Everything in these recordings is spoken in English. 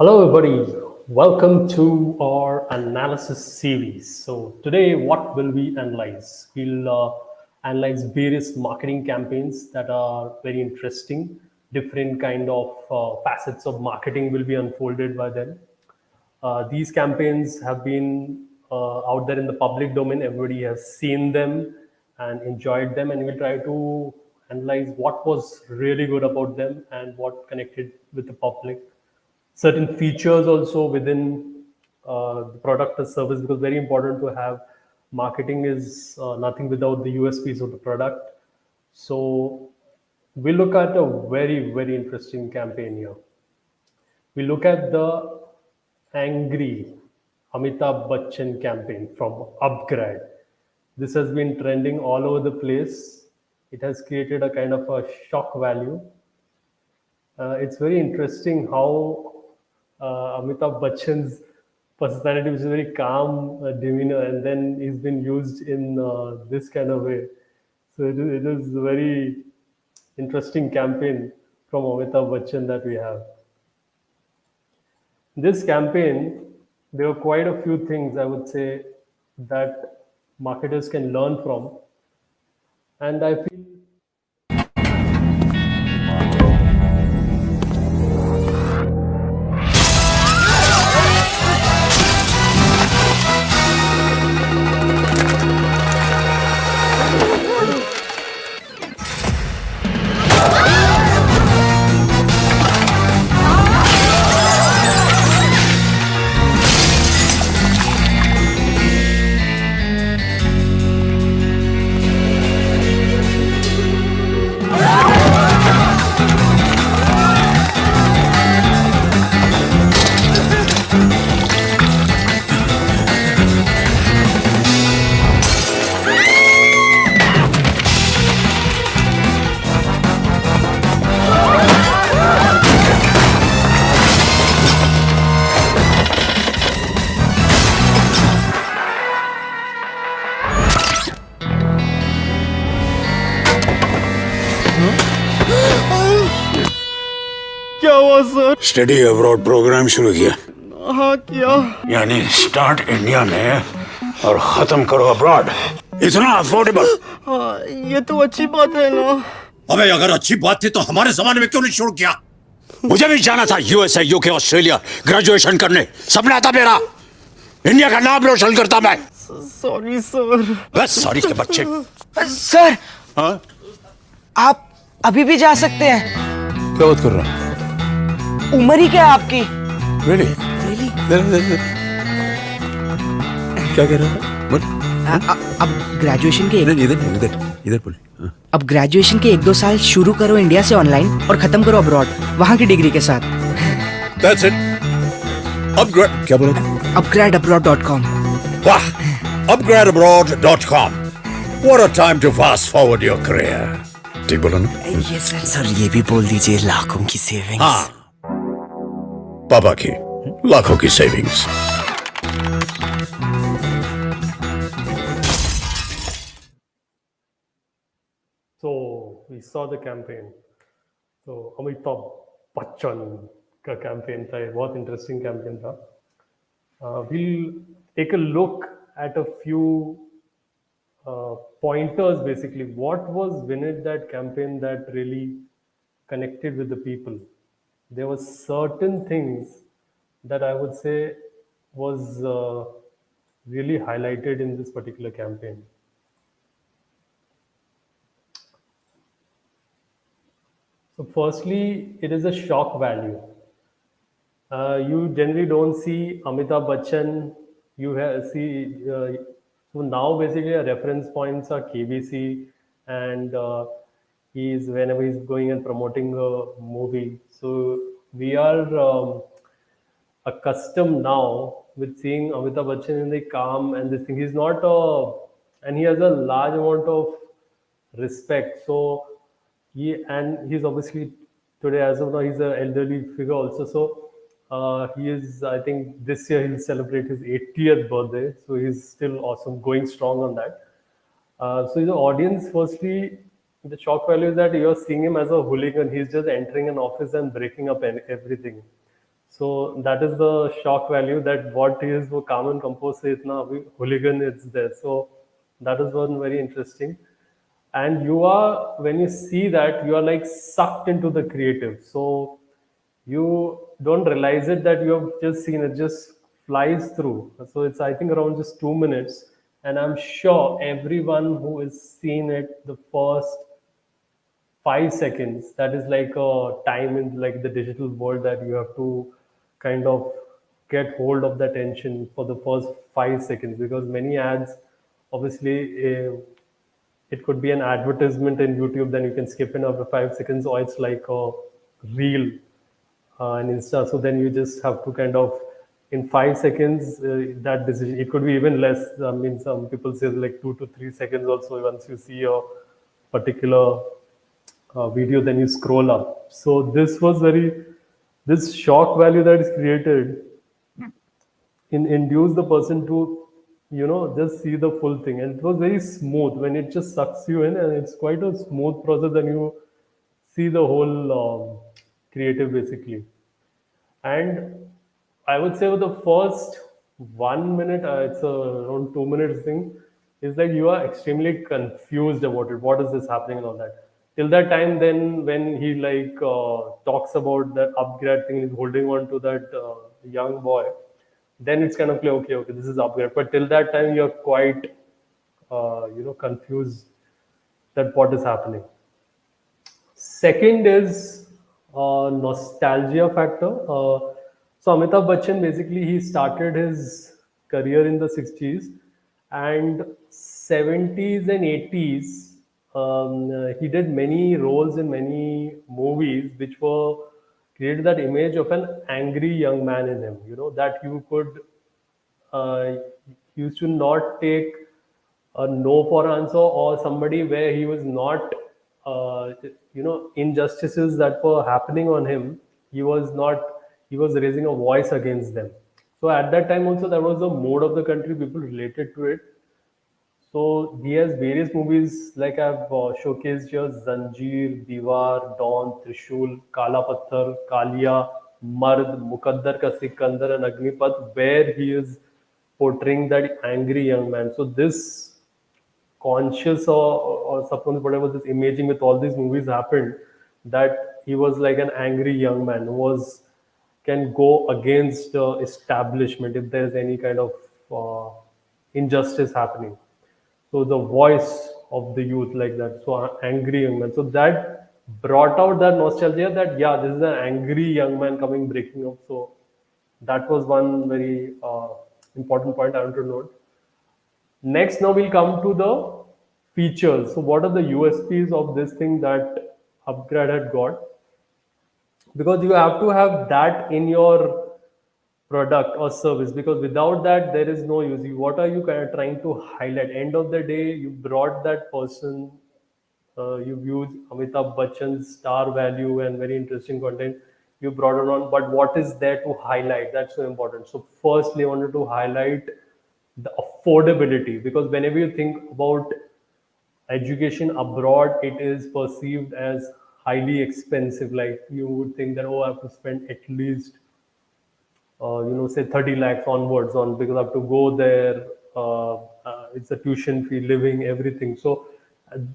Hello, everybody. Welcome to our analysis series. So today, what will we analyze? We'll analyze various marketing campaigns that are very interesting. Different kind of facets of marketing will be unfolded by them. These campaigns have been out there in the public domain. Everybody has seen them and enjoyed them, and we'll try to analyze what was really good about them and what connected with the public. Certain features also within the product or service, because very important to have. Marketing is nothing without the USPs of the product. So we look at a very interesting campaign here. We look at the angry Amitabh Bachchan campaign from Upgrad. This has been trending all over the place. It has created a kind of a shock value. It's very interesting how Amitabh Bachchan's personality, which is very calm demeanor, and then he's been used in this kind of way. So it is a very interesting campaign from Amitabh Bachchan that we have. This campaign, there are quite a few things I would say that marketers can learn from, and I feel क्या हुआ sir? Study abroad programme शुरू किया। हाँ किया। यानी start India में और खत्म करो अब्रॉड। इतना अफोर्डेबल। हाँ, ये तो अच्छी बात है ना। अबे अगर अच्छी बात थी तो हमारे जमाने में क्यों नहीं शुरू किया? मुझे भी जाना था यूएसए, यूके, ऑस्ट्रेलिया ग्रेजुएशन करने। सपना था मेरा। इंडिया का नाम रोशन करता मैं। Sorry sir. बस सॉरी के बच्चे। सर, हाँ? आप अभी भी जा सकते हैं। क्या बात कर रहा है? उम्र ही क्या है आपकी? Really? Really? क्या कह रहा है? अब ग्रेजुएशन के इधर बोल। अब ग्रेजुएशन के 1-2 साल शुरू करो इंडिया से ऑनलाइन और खत्म करो अब्रॉड, वहाँ की डिग्री के साथ। That's it. Upgrad. क्या बोला? upgradabroad.com। वाह! Upgradabroad.com. What a time to fast forward your career. ठीक बोला ना? ये सर ये भी बोल दीजिए, लाखों की सेविंग्स। हाँ। पापा की लाखों की savings. So we saw the campaign. So Amitabh Bachchan का campaign था, बहुत interesting campaign था. We'll take a look at a few pointers basically. What was within that campaign that really connected with the people? There were certain things that I would say was really highlighted in this particular campaign. So firstly, it is a shock value. You generally don't see Amitabh Bachchan. So now basically our reference points are KBC, and he's whenever he's going and promoting a movie. So we are accustomed now with seeing Amitabh Bachchan in the calm and this thing. He's not and he has a large amount of respect. So he's obviously today, as of now, he's an elderly figure also. So he is, I think this year he'll celebrate his 80th birthday. So he's still awesome, going strong on that. So the audience, firstly, the shock value is that you're seeing him as a hooligan. He's just entering an office and breaking up everything. So that is the shock value, that what is वो calm and composed से इतना अभी hooligan it's there. So that is one very interesting. And you are, when you see that, you are like sucked into the creative. So you don't realize it that you have just seen it, just flies through. So it's, I think, around just 2 minutes, and I'm sure everyone who has seen it the first 5 seconds, that is like a time in like the digital world that you have to kind of get hold of the attention for the first 5 seconds, because many ads, obviously, it could be an advertisement in YouTube, then you can skip in after 5 seconds, or it's like a reel and Insta. So then you just have to kind of, in 5 seconds, that decision. It could be even less. I mean, some people say like 2 to 3 seconds also. Once you see a particular video, then you scroll up. So this was very, this shock value that is created induce the person to, just see the full thing. And it was very smooth when it just sucks you in, and it's quite a smooth process. Then you see the whole creative basically. And I would say with the first 1 minute, it's around 2 minutes thing, is like you are extremely confused about it. What is this happening and all that. Till that time, then when he like talks about that upgrade thing, he's holding on to that young boy. Then it's kind of like, okay, okay, this is upgrade. But till that time, you're quite, confused that what is happening. Second is nostalgia factor. So Amitabh Bachchan, basically he started his career in the 60s, and 70s and 80s. He did many roles in many movies which were created that image of an angry young man in him. That you could uh, used to not take a no for answer, or somebody where he was not, injustices that were happening on him. He was not, he was raising a voice against them. So at that time also, that was the mode of the country. People related to it. So he has various movies like I've showcased here: Zanjeer, Diwar, Dawn, Trishul, Kala Patthar, Kalia, Mard, Mukaddar Ka Sikandar, and Agnipath, where he is portraying that angry young man. So this conscious or subconscious, whatever this imaging with all these movies happened, that he was like an angry young man who was, can go against the establishment if there's any kind of injustice happening. So the voice of the youth, like that, so angry young man. So that brought out that nostalgia, that yeah, this is an angry young man coming breaking up. So that was one very important point I want to note. Next, now we'll come to the features. So what are the USPs of this thing that Upgrad had got? Because you have to have that in your product or service, because without that there is no use. What are you kind of trying to highlight? End of the day, you brought that person, you've used Amitabh Bachchan's star value and very interesting content, you brought it on, but what is there to highlight? That's so important. So firstly, I wanted to highlight the affordability, because whenever you think about education abroad, it is perceived as highly expensive. Like you would think that, oh, I have to spend at least say 30 lakhs onwards on, because I have to go there. It's a tuition fee, living, everything. So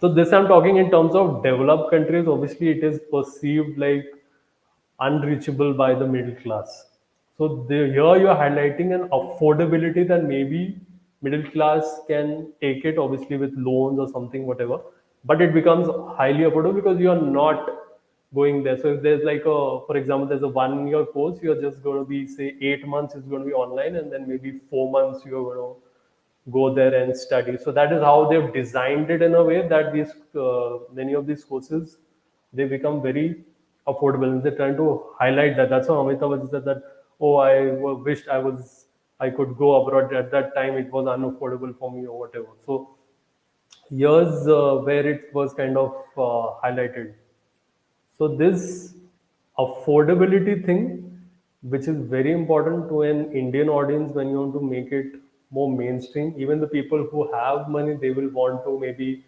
this I'm talking in terms of developed countries. Obviously, it is perceived like unreachable by the middle class. So here you are highlighting an affordability that maybe middle class can take it, obviously with loans or something, whatever. But it becomes highly affordable because you are not going there. So if there's like a, for example, there's a 1 year course, you're just going to be, say, 8 months is going to be online, and then maybe 4 months you're going to go there and study. So that is how they've designed it in a way that these many of these courses, they become very affordable, and they're trying to highlight that. That's how Amitabh said that, oh, wished I could go abroad at that time. It was unaffordable for me or whatever. So here's where it was kind of highlighted. So this affordability thing, which is very important to an Indian audience when you want to make it more mainstream. Even the people who have money, they will want to maybe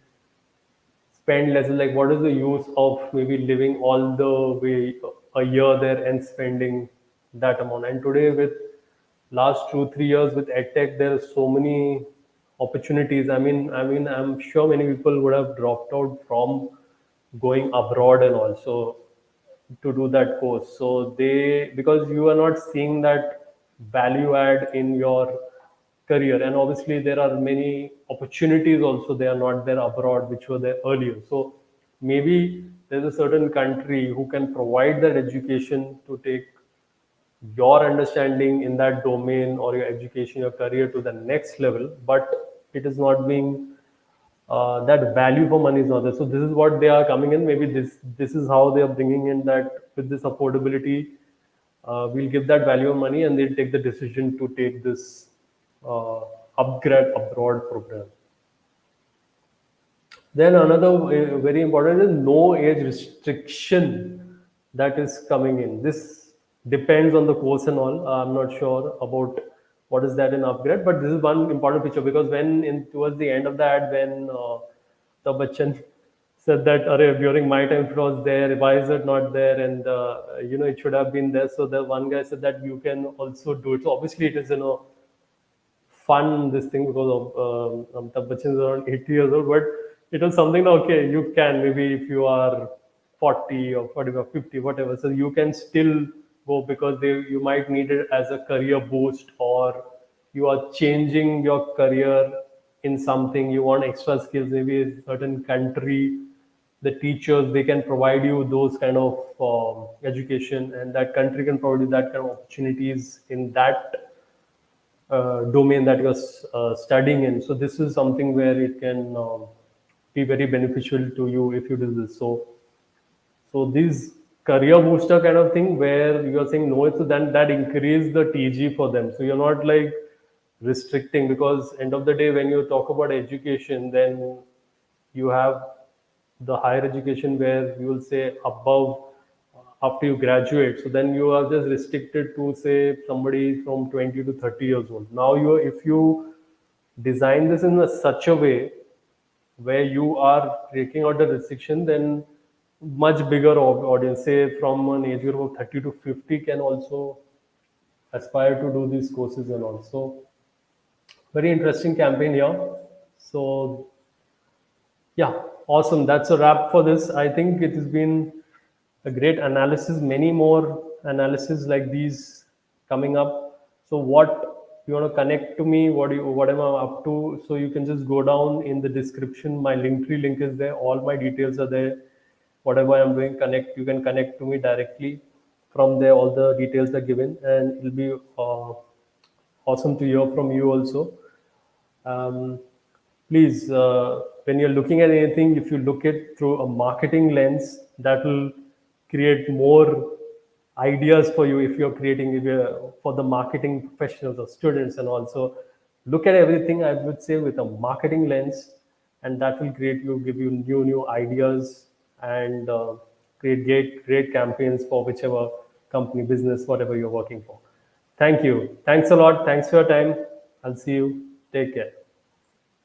spend less. Like, what is the use of maybe living all the way a year there and spending that amount. And today, with last 2 3 years with edtech, there are so many opportunities. I mean, I'm sure many people would have dropped out from going abroad and also to do that course. So they, because you are not seeing that value add in your career, and obviously there are many opportunities also, they are not there abroad which were there earlier. So maybe there's a certain country who can provide that education to take your understanding in that domain or your education, your career to the next level, but it is not being that value for money is not there. So this is what they are coming in. Maybe this is how they are bringing in that with this affordability, we'll give that value of money, and they'll take the decision to take this uh, upgrade abroad program. Then another very important is no age restriction that is coming in. This depends on the course and all. I'm not sure about what is that in upgrade, but this is one important feature, because when in towards the end of the ad, when the Bachchan said that, "Arey, during my time it was there, why is it not there?" And it should have been there. So the one guy said that you can also do it. So obviously it is fun, this thing, because of Amitabh Bachchan is around 80 years old, but it was something that, okay, you can, maybe if you are 40 or 40 or 50, whatever, so you can still go, because you might need it as a career boost, or you are changing your career in something, you want extra skills, maybe a certain country, the teachers, they can provide you those kind of education, and that country can provide you that kind of opportunities in that domain that you're studying in. So this is something where it can be very beneficial to you if you do this. So these career booster kind of thing where you're saying no, so then that increase the TG for them. So you're not like restricting, because end of the day when you talk about education, then you have the higher education where you will say above, after you graduate, so then you are just restricted to say somebody from 20 to 30 years old. Now you, if you design this in such a way where you are taking out the restriction, then much bigger audience, say from an age group of 30 to 50, can also aspire to do these courses and all. So very interesting campaign here. So yeah, awesome. That's a wrap for this. I think it has been a great analysis. Many more analysis like these coming up. So what you want to connect to me? What am I up to? So you can just go down in the description. My Linktree link is there. All my details are there. Whatever I'm doing, connect. You can connect to me directly from there. All the details are given, and it'll be awesome to hear from you also. um, Please, when you're looking at anything, if you look it through a marketing lens, that will create more ideas for you. If you're creating, if you're, for the marketing professionals or students, and also look at everything, I would say, with a marketing lens, and that will give you new ideas, and create great campaigns for whichever company, business, whatever you're working for. Thank you. Thanks a lot. Thanks for your time. I'll see you. Take care.